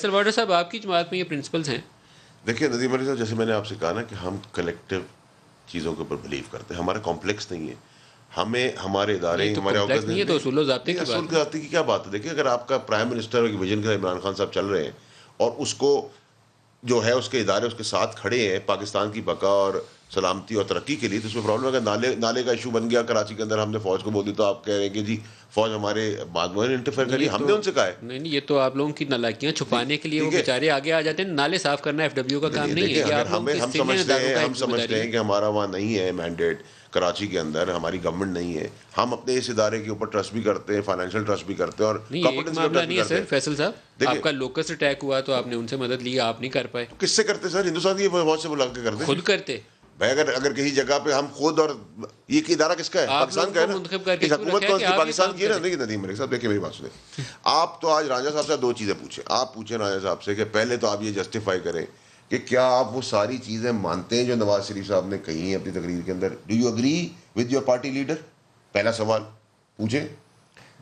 سلواڈر صاحب آپ کی جماعت میں یہ پرنسپلز ہیں؟ دیکھیے ندیم علی صاحب، جیسے میں نے آپ سے کہا نا کہ ہم کلیکٹیو چیزوں کے اوپر بلیو کرتے ہیں. ہمارا کمپلیکس نہیں ہے. ہمیں ہمارے ادارے تو ہمارے کمپلیکس نہیں ہے تو اصول و ضابطے کی اصول بات کے ضابطے کی کیا بات ہے. دیکھیے اگر آپ کا پرائم منسٹر ایک ویژن کے عمران خان صاحب چل رہے ہیں اور اس کو جو ہے اس کے ادارے اس کے ساتھ کھڑے ہیں پاکستان کی بقا اور سلامتی اور ترقی کے لیے، تو اس میں پرابلم ہے. اگر نالے کا ایشو بن گیا کراچی کے اندر، ہم نے فوج کو بول دی تو آپ کہہ رہے ہیں کہ جی فوج ہمارے معمول انٹرفیئر کریے. ہم نے ان سے کہا ہے نہیں یہ تو آپ لوگوں کی نالائکیاں چھپانے کے لیے وہ بیچارے آگے آ جاتے ہیں. نالے صاف کرنا ایف ڈبلیو کا کام نہیں ہے. یہ آپ لوگوں ہم سمجھتے ہیں کہ ہمارا وہاں نہیں ہے مینڈیٹ کراچی کے اندر، ہماری گورنمنٹ نہیں ہے. ہم اپنے اس ادارے کے اوپر ٹرسٹ بھی کرتے ہیں، فائنینشیل ٹرسٹ بھی کرتے ہیں اور ایک معاملہ نہیں ہے سر. فیصل صاحب آپ کا لوکس اٹیک ہوا تو آپ نے ان سے مدد لی، آپ نہیں کر پائے. کس سے کرتے سر؟ ہندوستان کی فوج سے بلا کے کرتے خود کرتے بھائی. اگر کسی جگہ پہ ہم خود، اور یہ ادارہ کس کا ہے؟ پاکستان کا ہے نا. حکومت تو پاکستان کی ہے نا. دیکھیے ندیم صاحب، دیکھیے میری بات سنیں. آپ تو آج راجہ صاحب سے دو چیزیں پوچھیں. آپ پوچھیں راجہ صاحب سے کہ پہلے تو آپ یہ جسٹیفائی کریں کہ کیا آپ وہ ساری چیزیں مانتے ہیں جو نواز شریف صاحب نے کہی ہیں اپنی تقریر کے اندر. Do you agree with your party leader? پہلا سوال پوچھیں.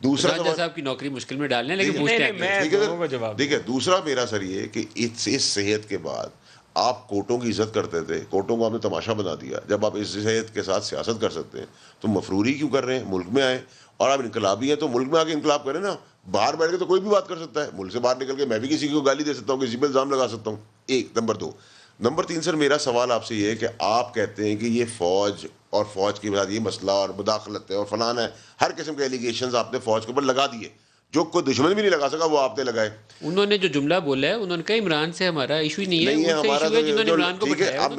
دوسرا سوال صاحب کی نوکری مشکل میں ڈالنے لیکن پوچھتے ہیں. دیکھیے دوسرا میرا سر یہ کہ اس صحت کے بعد آپ کوٹوں کی عزت کرتے تھے، کوٹوں کو آپ نے تماشا بنا دیا. جب آپ اس صحت کے ساتھ سیاست کر سکتے ہیں تو مفروری کیوں کر رہے ہیں؟ ملک میں آئے اور آپ انقلابی ہیں تو ملک میں آ کے انقلاب کریں نا. باہر بیٹھ کے تو کوئی بھی بات کر سکتا ہے. ملک سے باہر نکل کے میں بھی کسی کو گالی دے سکتا ہوں، کسی پہ الزام لگا سکتا ہوں. ایک نمبر دو. نمبر تین سر، میرا سوال آپ سے یہ ہے کہ آپ کہتے ہیں کہ یہ فوج اور فوج کے بعد یہ مسئلہ اور مداخلت ہے اور فلان ہے، ہر قسم کے ایلیگیشنز آپ نے فوج کے اوپر لگا دیے. جو کوئی دشمن بھی نہیں لگا سکا وہ آپ نے لگائے. انہوں نے جو جملہ بولا ہے انہوں نے کہا عمران سے ہمارا ایشو ہی نہیں ہے ہمارا. ٹھیک ہے، اب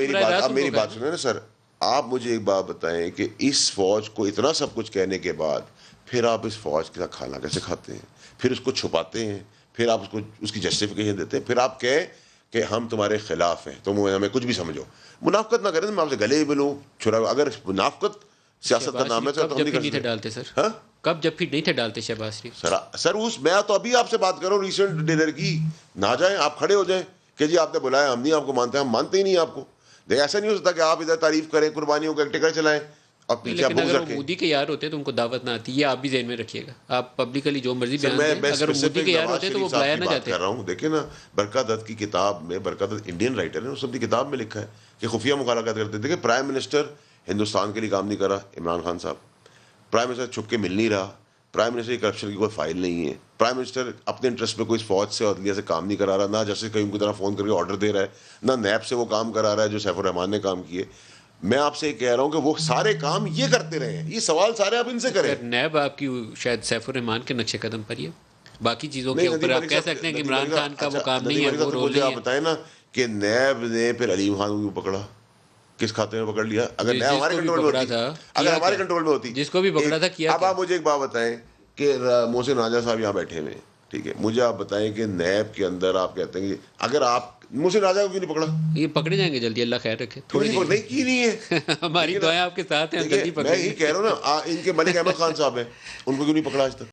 میری بات سنیں نا سر. آپ مجھے ایک بات بتائیں کہ اس فوج کو اتنا سب کچھ کہنے کے بعد پھر آپ اس فوج کے ساتھ کھانا کیسے کھاتے ہیں؟ پھر اس کو چھپاتے ہیں، پھر آپ اس کی جسٹیفیکیشن دیتے ہیں، پھر آپ کہیں کہ ہم تمہارے خلاف ہیں، تم ہمیں کچھ بھی سمجھو. منافقت نہ کریں. میں آپ سے گلے بھی لوں چھڑا. اگر منافقت سیاست کا نام ہے تو ہم نہیں کر ڈالتے سر. ہاں کب جب پھر نہیں تھے ڈالتے شہباز شریف سر میں تو ابھی آپ سے بات کر رہا ہوں ریسنٹ ڈنر کی. نہ جائیں آپ کھڑے ہو جائیں کہ جی آپ نے بلایا، ہم نہیں آپ کو مانتے. ہم مانتے ہی نہیں آپ کو. دیکھ ایسا نہیں ہو سکتا کہ آپ ادھر تعریف کریں، قربانیوں کا ٹکر چلائیں اور پیچھے آپ اگر وہ مودی کے یار ہوتے تو ان کو دعوت نہ آتی. یہ آپ بھی ذہن میں رکھیے گا. آپ پبلکلی جو مرضی بیان کریں، اگر مودی کے یار ہوتے تو وہ بلایا نہ جاتے. کر رہا ہوں. دیکھیں نا برکت دت کی کتاب میں، برکت دت انڈین رائٹر ہے، اس اپنی کتاب میں لکھا ہے کہ خفیہ مخالفت کرتے. دیکھیں پرائم منسٹر ہندوستان کے لیے کام نہیں کر رہا عمران خان صاحب. پرائم منسٹر چھپ کے مل نہیں رہا. پرائم منسٹر کی کرپشن کی کوئی فائل نہیں ہے. پرائم منسٹر اپنے انٹرسٹ میں کوئی فوج سے عدلیہ سے کام نہیں کرا رہا. نہ جیسے کہیں کی طرح فون کر کے آرڈر دے رہا ہے، نہ نیب سے وہ کام کرا رہا ہے جو سیف الرحمان نے کام کیے. میں آپ سے یہ کہہ رہا ہوں کہ وہ سارے کام یہ کرتے رہے ہیں. یہ سوال سارے آپ ان سے کریں. نیب آپ کی شاید سیف الرحمان کے نقش قدم پر ہی ہے. باقی چیزوں کے اوپر آپ کہہ سکتے ہیں کہ عمران خان کا وہ کام نہیں ہے، وہ رول نہیں ہے. آپ بتائیں نا کہ نیب نے پھر علیم خان کو پکڑا، کس کھاتے میں پکڑ لیا؟ اگر نیب ہمارے کنٹرول میں ہوتی، اگر ہمارے کنٹرول میں ہوتی، جس کو بھی پکڑا تھا کیا. اب آپ مجھے ایک بات بتائیں کہ محسن راجہ صاحب یہاں بیٹھے ہوئے ہیں، ٹھیک ہے، مجھے آپ بتائیں کہ نیب کے اندر آپ کہتے ہیں کہ اگر آپ محسن راجہ کو کیوں نہیں پکڑا؟ یہ پکڑے جائیں گے جلدی، اللہ خیر رکھے. تھوڑی نہیں کی نہیں ہے. ہماری دعائیں آپ کے ساتھ ہیں. میں یہی کہہ رہا ہوں نا، ان کے ملک احمد خان صاحب ہیں، ان کو کیوں نہیں پکڑا آج تک؟